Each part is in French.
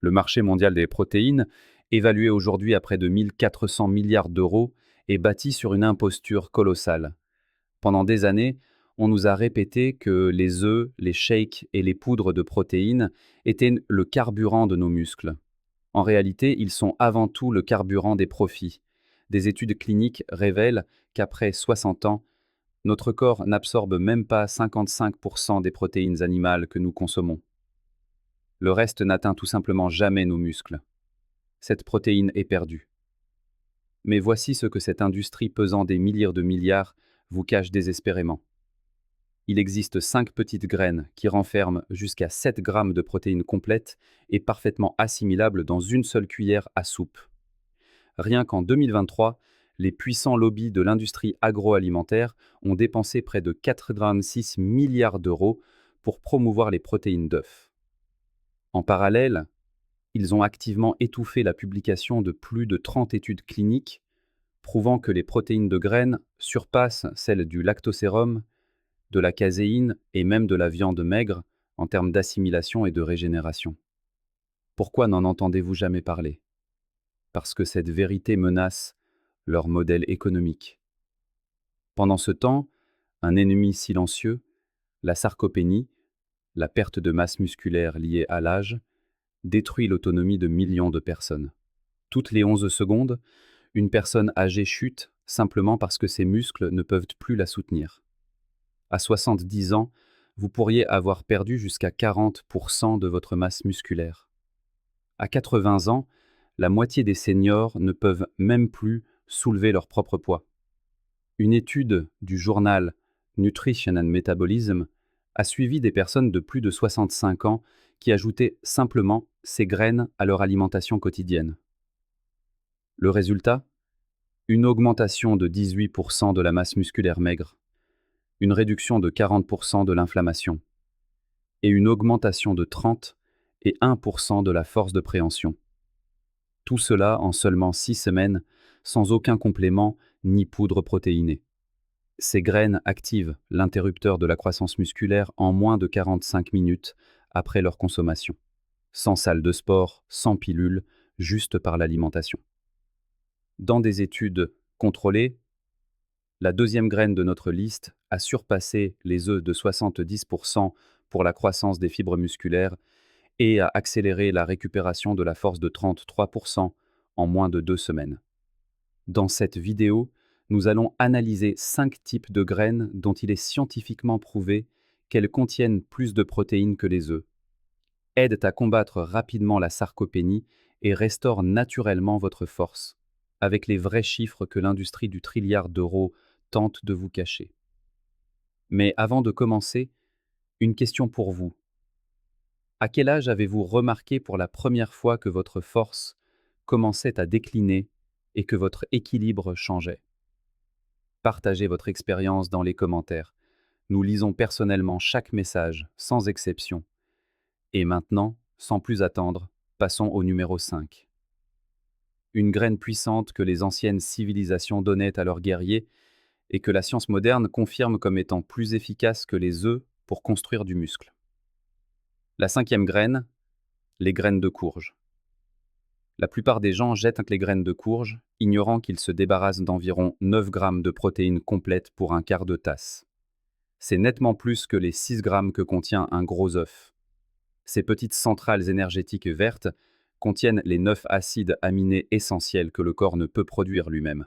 Le marché mondial des protéines, évalué aujourd'hui à près de 1400 milliards d'euros, est bâti sur une imposture colossale. Pendant des années, on nous a répété que les œufs, les shakes et les poudres de protéines étaient le carburant de nos muscles. En réalité, ils sont avant tout le carburant des profits. Des études cliniques révèlent qu'après 60 ans, notre corps n'absorbe même pas 55% des protéines animales que nous consommons. Le reste n'atteint tout simplement jamais nos muscles. Cette protéine est perdue. Mais voici ce que cette industrie pesant des milliers de milliards vous cache désespérément. Il existe 5 petites graines qui renferment jusqu'à 7 grammes de protéines complètes et parfaitement assimilables dans une seule cuillère à soupe. Rien qu'en 2023, les puissants lobbies de l'industrie agroalimentaire ont dépensé près de 4,6 milliards d'euros pour promouvoir les protéines d'œufs. En parallèle, ils ont activement étouffé la publication de plus de 30 études cliniques prouvant que les protéines de graines surpassent celles du lactosérum, de la caséine et même de la viande maigre en termes d'assimilation et de régénération. Pourquoi n'en entendez-vous jamais parler? Parce que cette vérité menace leur modèle économique. Pendant ce temps, un ennemi silencieux, la sarcopénie, la perte de masse musculaire liée à l'âge, détruit l'autonomie de millions de personnes. Toutes les 11 secondes, une personne âgée chute simplement parce que ses muscles ne peuvent plus la soutenir. À 70 ans, vous pourriez avoir perdu jusqu'à 40% de votre masse musculaire. À 80 ans, la moitié des seniors ne peuvent même plus soulever leur propre poids. Une étude du journal Nutrition and Metabolism a suivi des personnes de plus de 65 ans qui ajoutaient simplement ces graines à leur alimentation quotidienne. Le résultat? Une augmentation de 18% de la masse musculaire maigre, une réduction de 40% de l'inflammation et une augmentation de 30 et 1% de la force de préhension. Tout cela en seulement 6 semaines, sans aucun complément ni poudre protéinée. Ces graines activent l'interrupteur de la croissance musculaire en moins de 45 minutes après leur consommation. Sans salle de sport, sans pilule, juste par l'alimentation. Dans des études contrôlées, la deuxième graine de notre liste a surpassé les œufs de 70% pour la croissance des fibres musculaires et a accéléré la récupération de la force de 33% en moins de 2 semaines. Dans cette vidéo, nous allons analyser 5 types de graines dont il est scientifiquement prouvé qu'elles contiennent plus de protéines que les œufs, aident à combattre rapidement la sarcopénie et restaurent naturellement votre force, avec les vrais chiffres que l'industrie du trilliard d'euros tente de vous cacher. Mais avant de commencer, une question pour vous. À quel âge avez-vous remarqué pour la première fois que votre force commençait à décliner et que votre équilibre changeait? Partagez votre expérience dans les commentaires. Nous lisons personnellement chaque message, sans exception. Et maintenant, sans plus attendre, passons au numéro 5. Une graine puissante que les anciennes civilisations donnaient à leurs guerriers et que la science moderne confirme comme étant plus efficace que les œufs pour construire du muscle. La 5e graine, les graines de courge. La plupart des gens jettent les graines de courge, ignorant qu'ils se débarrassent d'environ 9 grammes de protéines complètes pour un quart de tasse. C'est nettement plus que les 6 grammes que contient un gros œuf. Ces petites centrales énergétiques vertes contiennent les 9 acides aminés essentiels que le corps ne peut produire lui-même.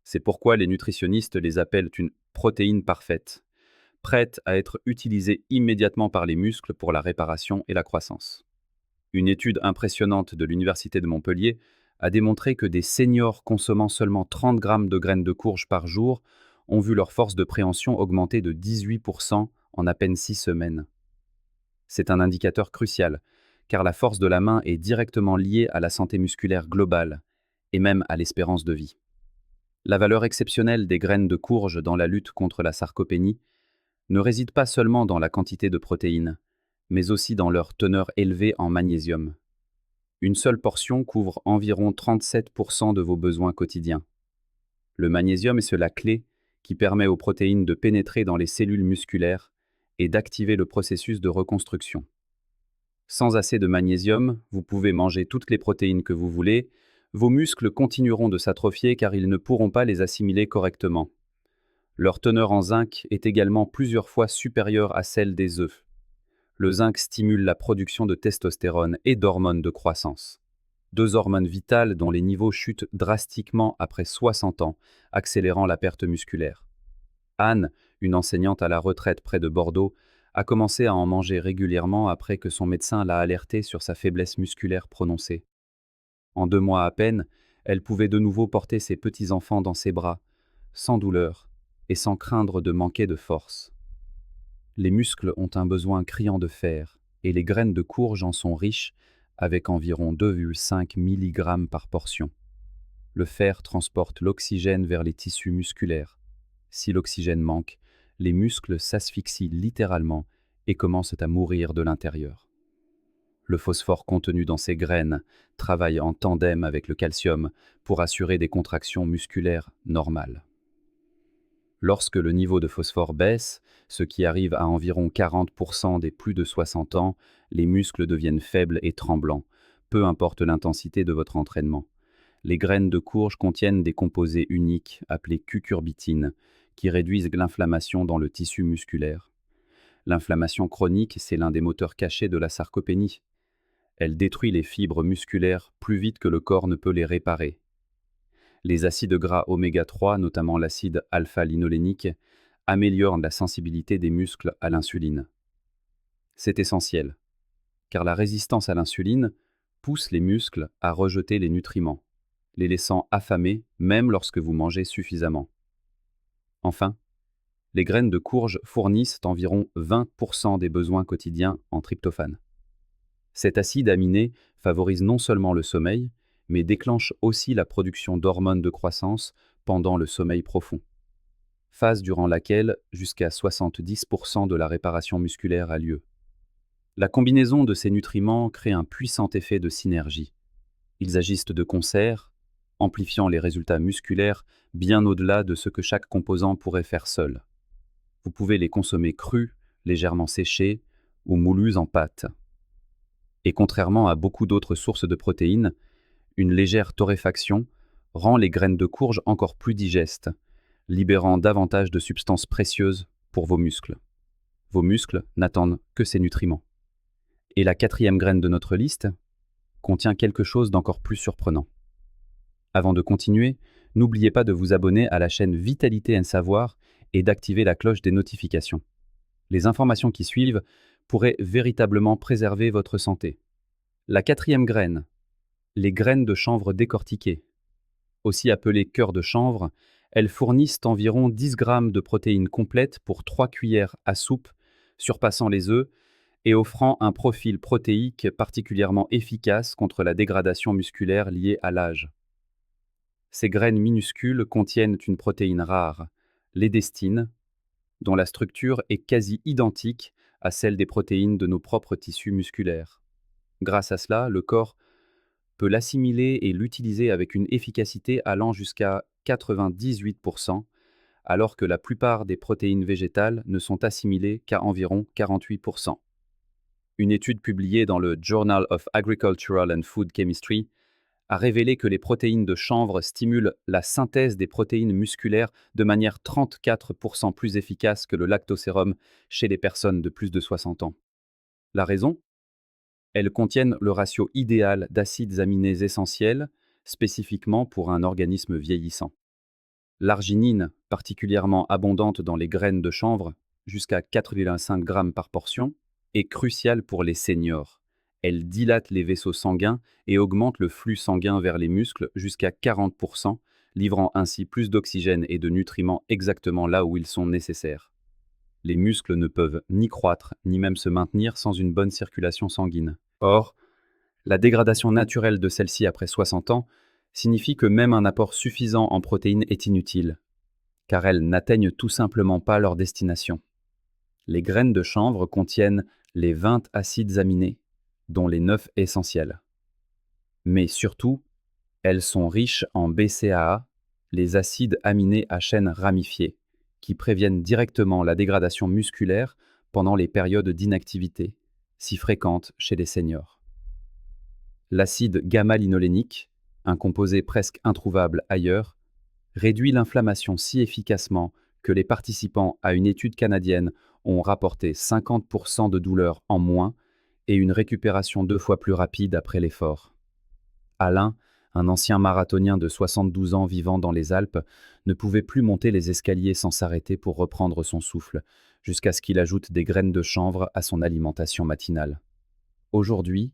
C'est pourquoi les nutritionnistes les appellent une protéine parfaite, prête à être utilisée immédiatement par les muscles pour la réparation et la croissance. Une étude impressionnante de l'Université de Montpellier a démontré que des seniors consommant seulement 30 grammes de graines de courge par jour ont vu leur force de préhension augmenter de 18% en à peine 6 semaines. C'est un indicateur crucial, car la force de la main est directement liée à la santé musculaire globale, et même à l'espérance de vie. La valeur exceptionnelle des graines de courge dans la lutte contre la sarcopénie ne réside pas seulement dans la quantité de protéines, mais aussi dans leur teneur élevée en magnésium. Une seule portion couvre environ 37% de vos besoins quotidiens. Le magnésium est la clé qui permet aux protéines de pénétrer dans les cellules musculaires et d'activer le processus de reconstruction. Sans assez de magnésium, vous pouvez manger toutes les protéines que vous voulez, vos muscles continueront de s'atrophier car ils ne pourront pas les assimiler correctement. Leur teneur en zinc est également plusieurs fois supérieure à celle des œufs. Le zinc stimule la production de testostérone et d'hormones de croissance. Deux hormones vitales dont les niveaux chutent drastiquement après 60 ans, accélérant la perte musculaire. Anne, une enseignante à la retraite près de Bordeaux, a commencé à en manger régulièrement après que son médecin l'a alertée sur sa faiblesse musculaire prononcée. En 2 mois à peine, elle pouvait de nouveau porter ses petits-enfants dans ses bras, sans douleur et sans craindre de manquer de force. Les muscles ont un besoin criant de fer, et les graines de courge en sont riches, avec environ 2,5 mg par portion. Le fer transporte l'oxygène vers les tissus musculaires. Si l'oxygène manque, les muscles s'asphyxient littéralement et commencent à mourir de l'intérieur. Le phosphore contenu dans ces graines travaille en tandem avec le calcium pour assurer des contractions musculaires normales. Lorsque le niveau de phosphore baisse, ce qui arrive à environ 40% des plus de 60 ans, les muscles deviennent faibles et tremblants, peu importe l'intensité de votre entraînement. Les graines de courge contiennent des composés uniques appelés cucurbitines qui réduisent l'inflammation dans le tissu musculaire. L'inflammation chronique, c'est l'un des moteurs cachés de la sarcopénie. Elle détruit les fibres musculaires plus vite que le corps ne peut les réparer. Les acides gras oméga 3, notamment l'acide alpha-linolénique, améliorent la sensibilité des muscles à l'insuline. C'est essentiel, car la résistance à l'insuline pousse les muscles à rejeter les nutriments, les laissant affamés même lorsque vous mangez suffisamment. Enfin, les graines de courge fournissent environ 20% des besoins quotidiens en tryptophane. Cet acide aminé favorise non seulement le sommeil, mais déclenche aussi la production d'hormones de croissance pendant le sommeil profond, phase durant laquelle jusqu'à 70% de la réparation musculaire a lieu. La combinaison de ces nutriments crée un puissant effet de synergie. Ils agissent de concert, amplifiant les résultats musculaires bien au-delà de ce que chaque composant pourrait faire seul. Vous pouvez les consommer crus, légèrement séchés ou moulus en pâte. Et contrairement à beaucoup d'autres sources de protéines, une légère torréfaction rend les graines de courge encore plus digestes, libérant davantage de substances précieuses pour vos muscles. Vos muscles n'attendent que ces nutriments. Et la quatrième graine de notre liste contient quelque chose d'encore plus surprenant. Avant de continuer, n'oubliez pas de vous abonner à la chaîne Vitalité & Savoir et d'activer la cloche des notifications. Les informations qui suivent pourraient véritablement préserver votre santé. La quatrième graine, les graines de chanvre décortiquées. Aussi appelées cœur de chanvre, elles fournissent environ 10 grammes de protéines complètes pour 3 cuillères à soupe, surpassant les œufs et offrant un profil protéique particulièrement efficace contre la dégradation musculaire liée à l'âge. Ces graines minuscules contiennent une protéine rare, l'édestine, dont la structure est quasi identique à celle des protéines de nos propres tissus musculaires. Grâce à cela, le corps peut l'assimiler et l'utiliser avec une efficacité allant jusqu'à 98%, alors que la plupart des protéines végétales ne sont assimilées qu'à environ 48%. Une étude publiée dans le Journal of Agricultural and Food Chemistry a révélé que les protéines de chanvre stimulent la synthèse des protéines musculaires de manière 34% plus efficace que le lactosérum chez les personnes de plus de 60 ans. La raison ? Elles contiennent le ratio idéal d'acides aminés essentiels, spécifiquement pour un organisme vieillissant. L'arginine, particulièrement abondante dans les graines de chanvre, jusqu'à 4,5 g par portion, est cruciale pour les seniors. Elle dilate les vaisseaux sanguins et augmente le flux sanguin vers les muscles jusqu'à 40%, livrant ainsi plus d'oxygène et de nutriments exactement là où ils sont nécessaires. Les muscles ne peuvent ni croître, ni même se maintenir sans une bonne circulation sanguine. Or, la dégradation naturelle de celle-ci après 60 ans signifie que même un apport suffisant en protéines est inutile, car elles n'atteignent tout simplement pas leur destination. Les graines de chanvre contiennent les 20 acides aminés, dont les 9 essentiels. Mais surtout, elles sont riches en BCAA, les acides aminés à chaîne ramifiée, qui préviennent directement la dégradation musculaire pendant les périodes d'inactivité, si fréquente chez les seniors. L'acide gamma-linolénique, un composé presque introuvable ailleurs, réduit l'inflammation si efficacement que les participants à une étude canadienne ont rapporté 50% de douleur en moins et une récupération 2 fois plus rapide après l'effort. Alain, un ancien marathonien de 72 ans vivant dans les Alpes, ne pouvait plus monter les escaliers sans s'arrêter pour reprendre son souffle, jusqu'à ce qu'il ajoute des graines de chanvre à son alimentation matinale. Aujourd'hui,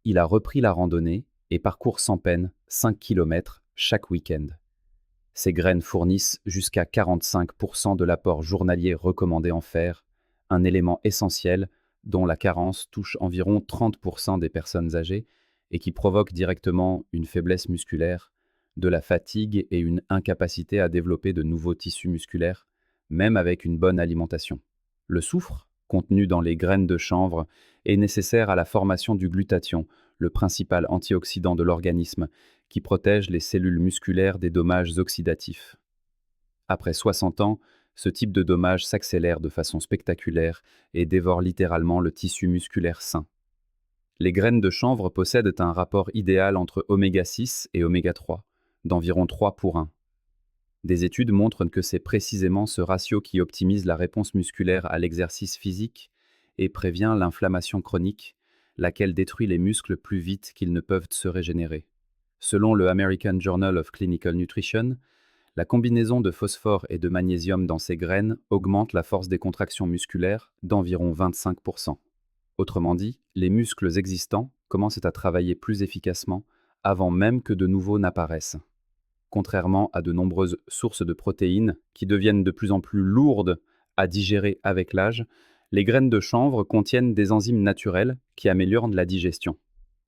il a repris la randonnée et parcourt sans peine 5 km chaque week-end. Ces graines fournissent jusqu'à 45% de l'apport journalier recommandé en fer, un élément essentiel dont la carence touche environ 30% des personnes âgées et qui provoque directement une faiblesse musculaire, de la fatigue et une incapacité à développer de nouveaux tissus musculaires, même avec une bonne alimentation. Le soufre, contenu dans les graines de chanvre, est nécessaire à la formation du glutathion, le principal antioxydant de l'organisme, qui protège les cellules musculaires des dommages oxydatifs. Après 60 ans, ce type de dommage s'accélère de façon spectaculaire et dévore littéralement le tissu musculaire sain. Les graines de chanvre possèdent un rapport idéal entre oméga 6 et oméga 3, d'environ 3 pour 1. Des études montrent que c'est précisément ce ratio qui optimise la réponse musculaire à l'exercice physique et prévient l'inflammation chronique, laquelle détruit les muscles plus vite qu'ils ne peuvent se régénérer. Selon le American Journal of Clinical Nutrition, la combinaison de phosphore et de magnésium dans ces graines augmente la force des contractions musculaires d'environ 25%. Autrement dit, les muscles existants commencent à travailler plus efficacement avant même que de nouveaux n'apparaissent. Contrairement à de nombreuses sources de protéines qui deviennent de plus en plus lourdes à digérer avec l'âge, les graines de chanvre contiennent des enzymes naturelles qui améliorent la digestion.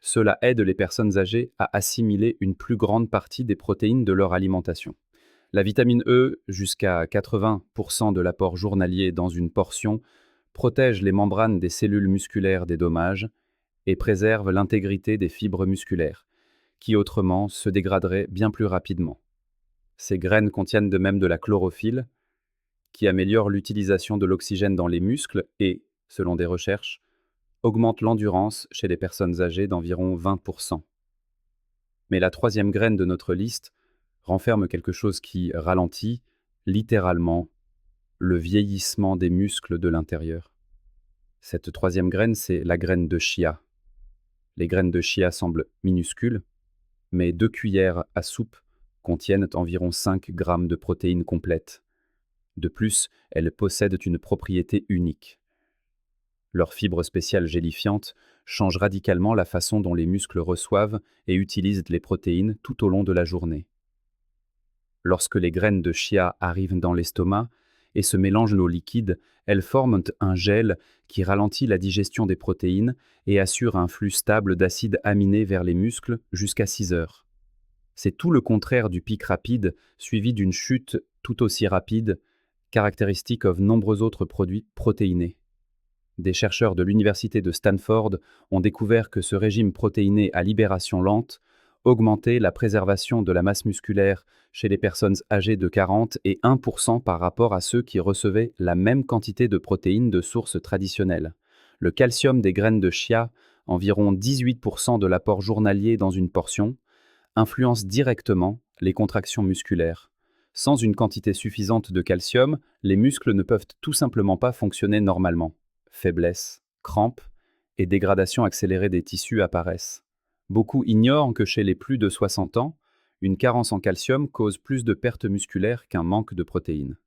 Cela aide les personnes âgées à assimiler une plus grande partie des protéines de leur alimentation. La vitamine E, jusqu'à 80% de l'apport journalier dans une portion, protège les membranes des cellules musculaires des dommages et préserve l'intégrité des fibres musculaires, qui autrement se dégraderaient bien plus rapidement. Ces graines contiennent de même de la chlorophylle, qui améliore l'utilisation de l'oxygène dans les muscles et, selon des recherches, augmente l'endurance chez les personnes âgées d'environ 20%. Mais la troisième graine de notre liste renferme quelque chose qui ralentit, littéralement, le vieillissement des muscles de l'intérieur. Cette troisième graine, c'est la graine de chia. Les graines de chia semblent minuscules, mais 2 cuillères à soupe contiennent environ 5 grammes de protéines complètes. De plus, elles possèdent une propriété unique. Leurs fibres spéciales gélifiantes changent radicalement la façon dont les muscles reçoivent et utilisent les protéines tout au long de la journée. Lorsque les graines de chia arrivent dans l'estomac et se mélangent au liquide, elles forment un gel qui ralentit la digestion des protéines et assure un flux stable d'acides aminés vers les muscles jusqu'à 6 heures. C'est tout le contraire du pic rapide, suivi d'une chute tout aussi rapide, caractéristique de nombreux autres produits protéinés. Des chercheurs de l'université de Stanford ont découvert que ce régime protéiné à libération lente augmentait la préservation de la masse musculaire chez les personnes âgées de 40 et 1% par rapport à ceux qui recevaient la même quantité de protéines de sources traditionnelles. Le calcium des graines de chia, environ 18% de l'apport journalier dans une portion, influence directement les contractions musculaires. Sans une quantité suffisante de calcium, les muscles ne peuvent tout simplement pas fonctionner normalement. Faiblesse, crampes et dégradation accélérée des tissus apparaissent. Beaucoup ignorent que chez les plus de 60 ans, une carence en calcium cause plus de pertes musculaires qu'un manque de protéines.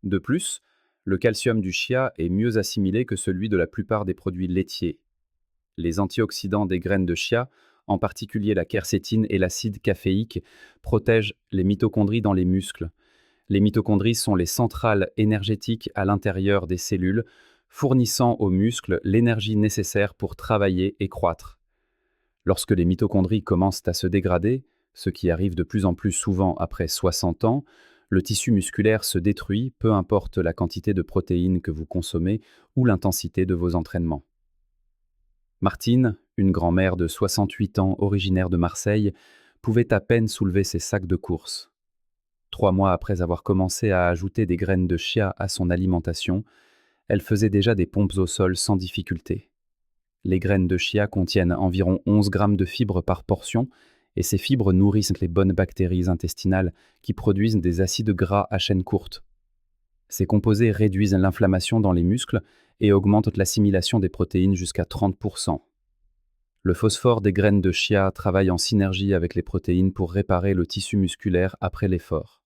De plus, le calcium du chia est mieux assimilé que celui de la plupart des produits laitiers. Les antioxydants des graines de chia, en particulier la quercétine et l'acide caféique, protègent les mitochondries dans les muscles. Les mitochondries sont les centrales énergétiques à l'intérieur des cellules, fournissant aux muscles l'énergie nécessaire pour travailler et croître. Lorsque les mitochondries commencent à se dégrader, ce qui arrive de plus en plus souvent après 60 ans, le tissu musculaire se détruit, peu importe la quantité de protéines que vous consommez ou l'intensité de vos entraînements. Martine, une grand-mère de 68 ans originaire de Marseille, pouvait à peine soulever ses sacs de course. 3 mois après avoir commencé à ajouter des graines de chia à son alimentation, elle faisait déjà des pompes au sol sans difficulté. Les graines de chia contiennent environ 11 grammes de fibres par portion, et ces fibres nourrissent les bonnes bactéries intestinales qui produisent des acides gras à chaîne courte. Ces composés réduisent l'inflammation dans les muscles et augmentent l'assimilation des protéines jusqu'à 30%. Le phosphore des graines de chia travaille en synergie avec les protéines pour réparer le tissu musculaire après l'effort.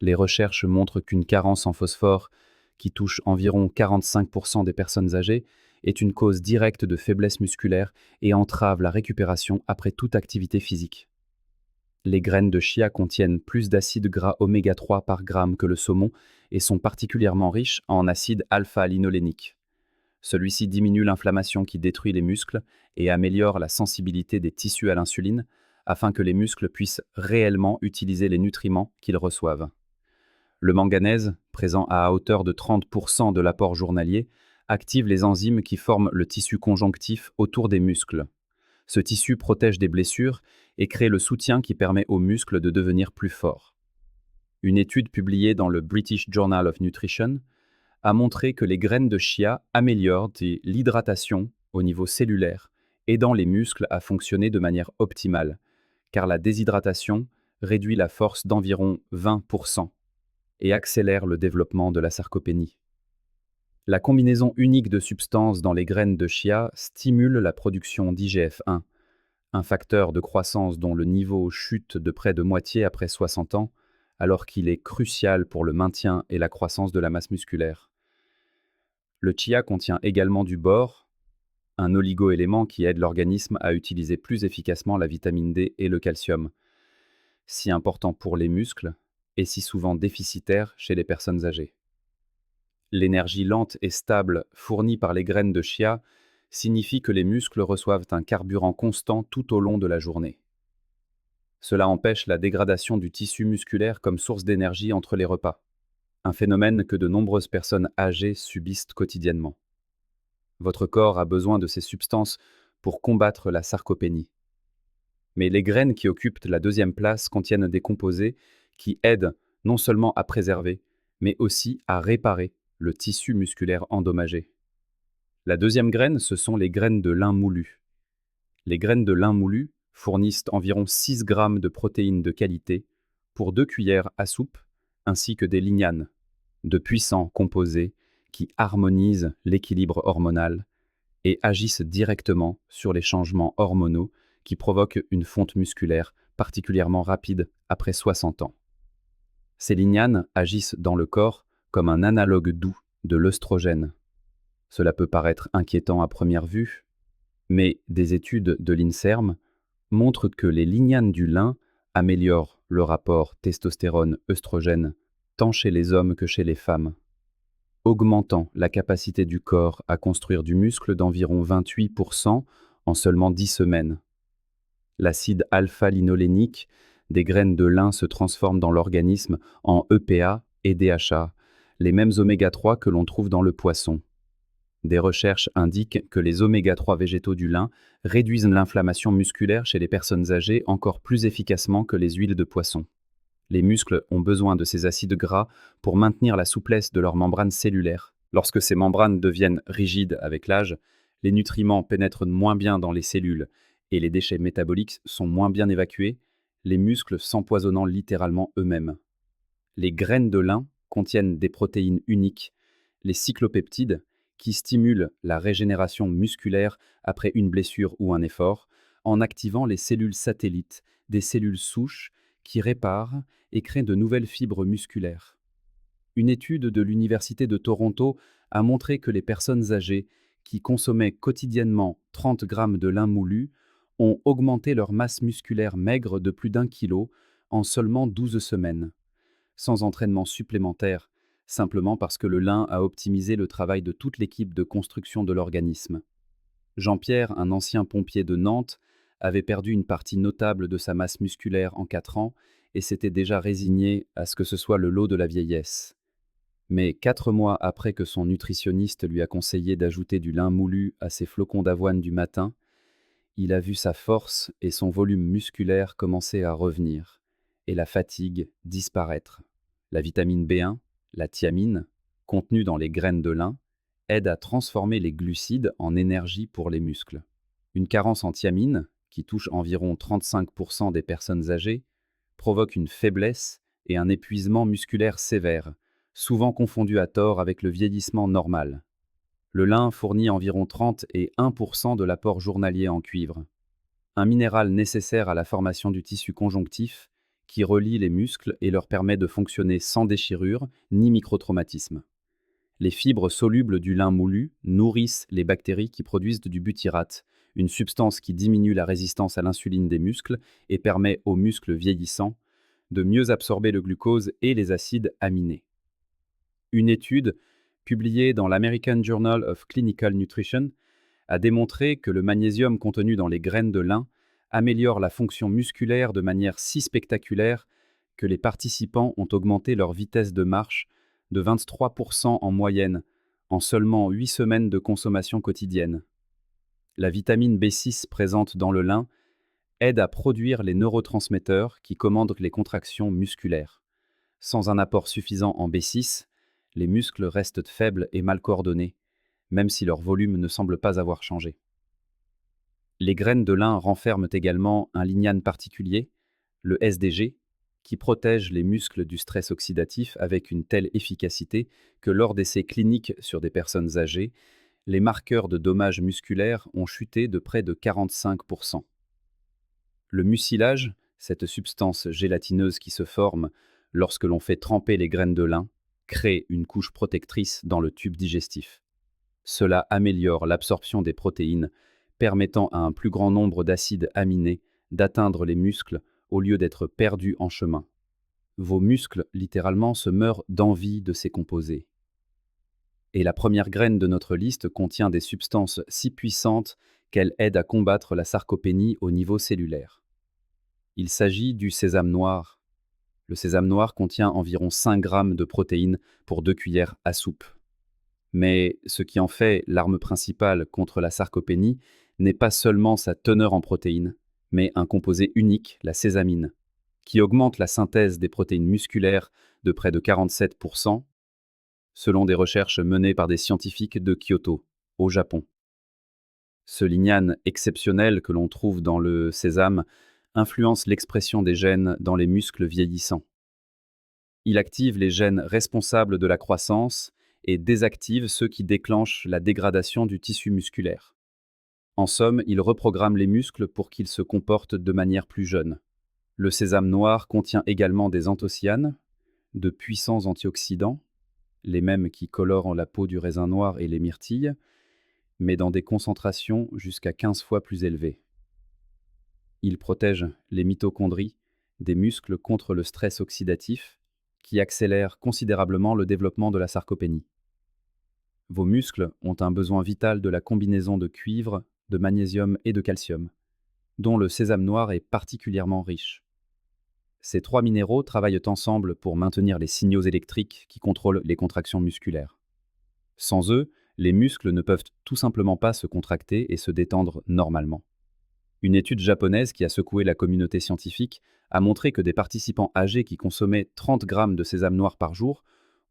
Les recherches montrent qu'une carence en phosphore, qui touche environ 45% des personnes âgées, est une cause directe de faiblesse musculaire et entrave la récupération après toute activité physique. Les graines de chia contiennent plus d'acides gras oméga 3 par gramme que le saumon et sont particulièrement riches en acide alpha-linolénique. Celui-ci diminue l'inflammation qui détruit les muscles et améliore la sensibilité des tissus à l'insuline afin que les muscles puissent réellement utiliser les nutriments qu'ils reçoivent. Le manganèse, présent à hauteur de 30% de l'apport journalier, active les enzymes qui forment le tissu conjonctif autour des muscles. Ce tissu protège des blessures et crée le soutien qui permet aux muscles de devenir plus forts. Une étude publiée dans le British Journal of Nutrition a montré que les graines de chia améliorent l'hydratation au niveau cellulaire, aidant les muscles à fonctionner de manière optimale, car la déshydratation réduit la force d'environ 20% et accélère le développement de la sarcopénie. La combinaison unique de substances dans les graines de chia stimule la production d'IGF-1, un facteur de croissance dont le niveau chute de près de moitié après 60 ans, alors qu'il est crucial pour le maintien et la croissance de la masse musculaire. Le chia contient également du bore, un oligo-élément qui aide l'organisme à utiliser plus efficacement la vitamine D et le calcium, si important pour les muscles et si souvent déficitaire chez les personnes âgées. L'énergie lente et stable fournie par les graines de chia signifie que les muscles reçoivent un carburant constant tout au long de la journée. Cela empêche la dégradation du tissu musculaire comme source d'énergie entre les repas, un phénomène que de nombreuses personnes âgées subissent quotidiennement. Votre corps a besoin de ces substances pour combattre la sarcopénie. Mais les graines qui occupent la deuxième place contiennent des composés qui aident non seulement à préserver, mais aussi à réparer le tissu musculaire endommagé. La deuxième graine, ce sont les graines de lin moulu. Les graines de lin moulu fournissent environ 6 grammes de protéines de qualité pour 2 cuillères à soupe, ainsi que des lignanes, de puissants composés qui harmonisent l'équilibre hormonal et agissent directement sur les changements hormonaux qui provoquent une fonte musculaire particulièrement rapide après 60 ans. Ces lignanes agissent dans le corps comme un analogue doux de l'œstrogène. Cela peut paraître inquiétant à première vue, mais des études de l'INSERM montrent que les lignanes du lin améliorent le rapport testostérone-œstrogène tant chez les hommes que chez les femmes, augmentant la capacité du corps à construire du muscle d'environ 28% en seulement 10 semaines. L'acide alpha-linolénique des graines de lin se transforme dans l'organisme en EPA et DHA, les mêmes oméga 3 que l'on trouve dans le poisson. Des recherches indiquent que les oméga 3 végétaux du lin réduisent l'inflammation musculaire chez les personnes âgées encore plus efficacement que les huiles de poisson. Les muscles ont besoin de ces acides gras pour maintenir la souplesse de leurs membranes cellulaires. Lorsque ces membranes deviennent rigides avec l'âge, les nutriments pénètrent moins bien dans les cellules et les déchets métaboliques sont moins bien évacués, les muscles s'empoisonnant littéralement eux-mêmes. Les graines de lin contiennent des protéines uniques, les cyclopeptides, qui stimulent la régénération musculaire après une blessure ou un effort, en activant les cellules satellites, des cellules souches qui réparent et créent de nouvelles fibres musculaires. Une étude de l'Université de Toronto a montré que les personnes âgées qui consommaient quotidiennement 30 grammes de lin moulu ont augmenté leur masse musculaire maigre de plus d'1 kilo en seulement 12 semaines, sans entraînement supplémentaire, simplement parce que le lin a optimisé le travail de toute l'équipe de construction de l'organisme. Jean-Pierre, un ancien pompier de Nantes, avait perdu une partie notable de sa masse musculaire en 4 ans et s'était déjà résigné à ce que ce soit le lot de la vieillesse. Mais 4 mois après que son nutritionniste lui a conseillé d'ajouter du lin moulu à ses flocons d'avoine du matin, il a vu sa force et son volume musculaire commencer à revenir, et la fatigue disparaître. La vitamine B1, la thiamine, contenue dans les graines de lin, aide à transformer les glucides en énergie pour les muscles. Une carence en thiamine, qui touche environ 35% des personnes âgées, provoque une faiblesse et un épuisement musculaire sévère, souvent confondu à tort avec le vieillissement normal. Le lin fournit environ 30 et 1% de l'apport journalier en cuivre, un minéral nécessaire à la formation du tissu conjonctif qui relie les muscles et leur permet de fonctionner sans déchirure ni microtraumatisme. Les fibres solubles du lin moulu nourrissent les bactéries qui produisent du butyrate, une substance qui diminue la résistance à l'insuline des muscles et permet aux muscles vieillissants de mieux absorber le glucose et les acides aminés. Une étude publiée dans l'American Journal of Clinical Nutrition a démontré que le magnésium contenu dans les graines de lin améliore la fonction musculaire de manière si spectaculaire que les participants ont augmenté leur vitesse de marche de 23% en moyenne en seulement 8 semaines de consommation quotidienne. La vitamine B6 présente dans le lin aide à produire les neurotransmetteurs qui commandent les contractions musculaires. Sans un apport suffisant en B6, les muscles restent faibles et mal coordonnés, même si leur volume ne semble pas avoir changé. Les graines de lin renferment également un lignane particulier, le SDG, qui protège les muscles du stress oxydatif avec une telle efficacité que lors d'essais cliniques sur des personnes âgées, les marqueurs de dommages musculaires ont chuté de près de 45%. Le mucilage, cette substance gélatineuse qui se forme lorsque l'on fait tremper les graines de lin, crée une couche protectrice dans le tube digestif. Cela améliore l'absorption des protéines, permettant à un plus grand nombre d'acides aminés d'atteindre les muscles au lieu d'être perdus en chemin. Vos muscles, littéralement, se meurent d'envie de ces composés. Et la première graine de notre liste contient des substances si puissantes qu'elles aident à combattre la sarcopénie au niveau cellulaire. Il s'agit du sésame noir. Le sésame noir contient environ 5 grammes de protéines pour 2 cuillères à soupe. Mais ce qui en fait l'arme principale contre la sarcopénie n'est pas seulement sa teneur en protéines, mais un composé unique, la sésamine, qui augmente la synthèse des protéines musculaires de près de 47%, selon des recherches menées par des scientifiques de Kyoto, au Japon. Ce lignane exceptionnel que l'on trouve dans le sésame influence l'expression des gènes dans les muscles vieillissants. Il active les gènes responsables de la croissance et désactive ceux qui déclenchent la dégradation du tissu musculaire. En somme, il reprogramme les muscles pour qu'ils se comportent de manière plus jeune. Le sésame noir contient également des anthocyanes, de puissants antioxydants, les mêmes qui colorent la peau du raisin noir et les myrtilles, mais dans des concentrations jusqu'à 15 fois plus élevées. Il protège les mitochondries des muscles contre le stress oxydatif, qui accélère considérablement le développement de la sarcopénie. Vos muscles ont un besoin vital de la combinaison de cuivre, de magnésium et de calcium, dont le sésame noir est particulièrement riche. Ces 3 minéraux travaillent ensemble pour maintenir les signaux électriques qui contrôlent les contractions musculaires. Sans eux, les muscles ne peuvent tout simplement pas se contracter et se détendre normalement. Une étude japonaise qui a secoué la communauté scientifique a montré que des participants âgés qui consommaient 30 grammes de sésame noir par jour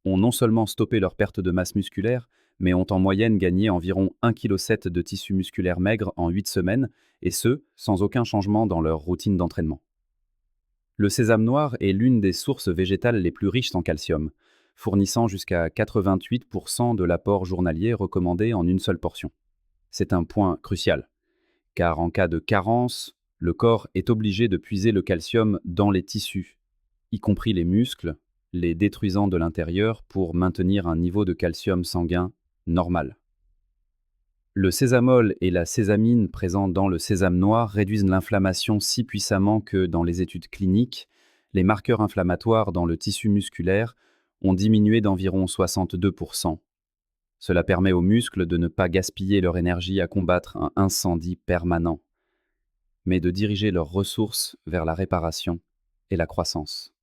ont non seulement stoppé leur perte de masse musculaire, mais ont en moyenne gagné environ 1,7 kg de tissu musculaire maigre en 8 semaines, et ce, sans aucun changement dans leur routine d'entraînement. Le sésame noir est l'une des sources végétales les plus riches en calcium, fournissant jusqu'à 88% de l'apport journalier recommandé en une seule portion. C'est un point crucial, car en cas de carence, le corps est obligé de puiser le calcium dans les tissus, y compris les muscles, les détruisant de l'intérieur pour maintenir un niveau de calcium sanguin normal. Le sésamol et la sésamine présents dans le sésame noir réduisent l'inflammation si puissamment que, dans les études cliniques, les marqueurs inflammatoires dans le tissu musculaire ont diminué d'environ 62%. Cela permet aux muscles de ne pas gaspiller leur énergie à combattre un incendie permanent, mais de diriger leurs ressources vers la réparation et la croissance.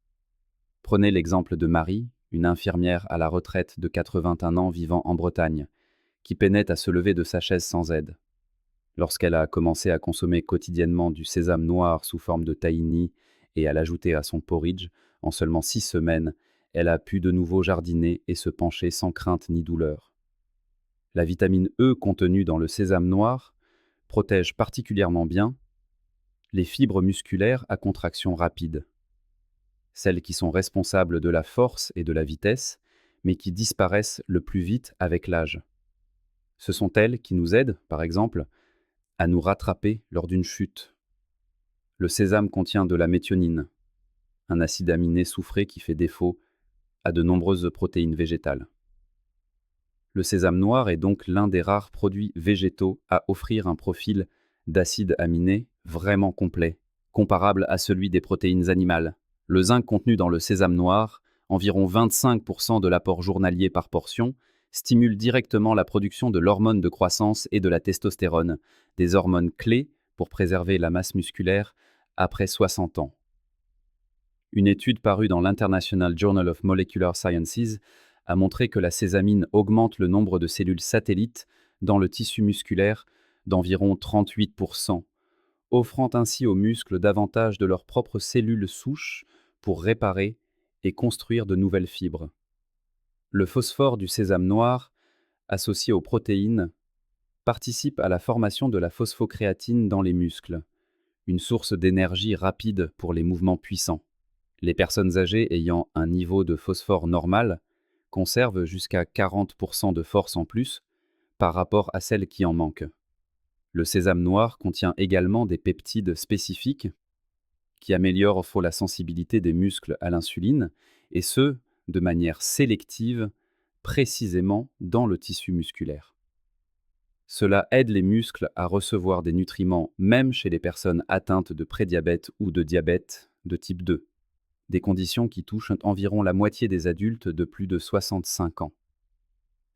Prenez l'exemple de Marie, une infirmière à la retraite de 81 ans vivant en Bretagne, qui peinait à se lever de sa chaise sans aide. Lorsqu'elle a commencé à consommer quotidiennement du sésame noir sous forme de tahini et à l'ajouter à son porridge, en seulement 6 semaines, elle a pu de nouveau jardiner et se pencher sans crainte ni douleur. La vitamine E contenue dans le sésame noir protège particulièrement bien les fibres musculaires à contraction rapide, celles qui sont responsables de la force et de la vitesse, mais qui disparaissent le plus vite avec l'âge. Ce sont elles qui nous aident, par exemple, à nous rattraper lors d'une chute. Le sésame contient de la méthionine, un acide aminé soufré qui fait défaut à de nombreuses protéines végétales. Le sésame noir est donc l'un des rares produits végétaux à offrir un profil d'acide aminé vraiment complet, comparable à celui des protéines animales. Le zinc contenu dans le sésame noir, environ 25% de l'apport journalier par portion, stimule directement la production de l'hormone de croissance et de la testostérone, des hormones clés pour préserver la masse musculaire après 60 ans. Une étude parue dans l'International Journal of Molecular Sciences a montré que la sésamine augmente le nombre de cellules satellites dans le tissu musculaire d'environ 38%, offrant ainsi aux muscles davantage de leurs propres cellules souches pour réparer et construire de nouvelles fibres. Le phosphore du sésame noir, associé aux protéines, participe à la formation de la phosphocréatine dans les muscles, une source d'énergie rapide pour les mouvements puissants. Les personnes âgées ayant un niveau de phosphore normal conservent jusqu'à 40% de force en plus par rapport à celles qui en manquent. Le sésame noir contient également des peptides spécifiques qui améliorent la sensibilité des muscles à l'insuline, et ce, de manière sélective, précisément dans le tissu musculaire. Cela aide les muscles à recevoir des nutriments même chez les personnes atteintes de prédiabète ou de diabète de type 2, des conditions qui touchent environ la moitié des adultes de plus de 65 ans.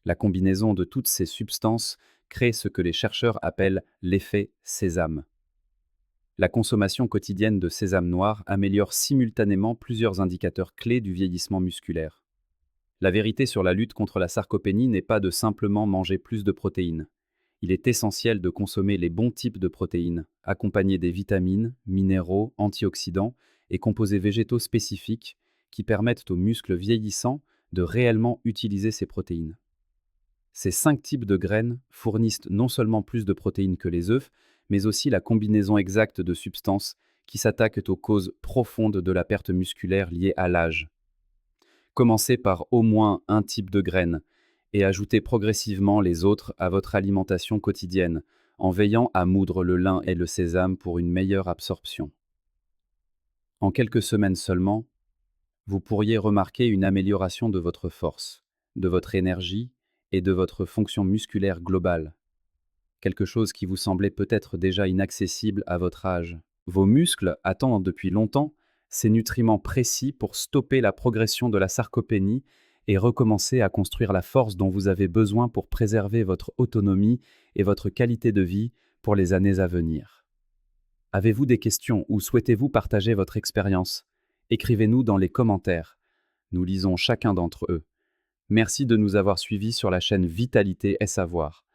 La combinaison de toutes ces substances crée ce que les chercheurs appellent l'effet sésame. La consommation quotidienne de sésame noir améliore simultanément plusieurs indicateurs clés du vieillissement musculaire. La vérité sur la lutte contre la sarcopénie n'est pas de simplement manger plus de protéines. Il est essentiel de consommer les bons types de protéines, accompagnés des vitamines, minéraux, antioxydants et composés végétaux spécifiques qui permettent aux muscles vieillissants de réellement utiliser ces protéines. Ces 5 types de graines fournissent non seulement plus de protéines que les œufs, mais aussi la combinaison exacte de substances qui s'attaquent aux causes profondes de la perte musculaire liée à l'âge. Commencez par au moins un type de graines et ajoutez progressivement les autres à votre alimentation quotidienne, en veillant à moudre le lin et le sésame pour une meilleure absorption. En quelques semaines seulement, vous pourriez remarquer une amélioration de votre force, de votre énergie et de votre fonction musculaire globale. Quelque chose qui vous semblait peut-être déjà inaccessible à votre âge. Vos muscles attendent depuis longtemps ces nutriments précis pour stopper la progression de la sarcopénie et recommencer à construire la force dont vous avez besoin pour préserver votre autonomie et votre qualité de vie pour les années à venir. Avez-vous des questions ou souhaitez-vous partager votre expérience? Écrivez-nous dans les commentaires. Nous lisons chacun d'entre eux. Merci de nous avoir suivis sur la chaîne Vitalité et Savoir.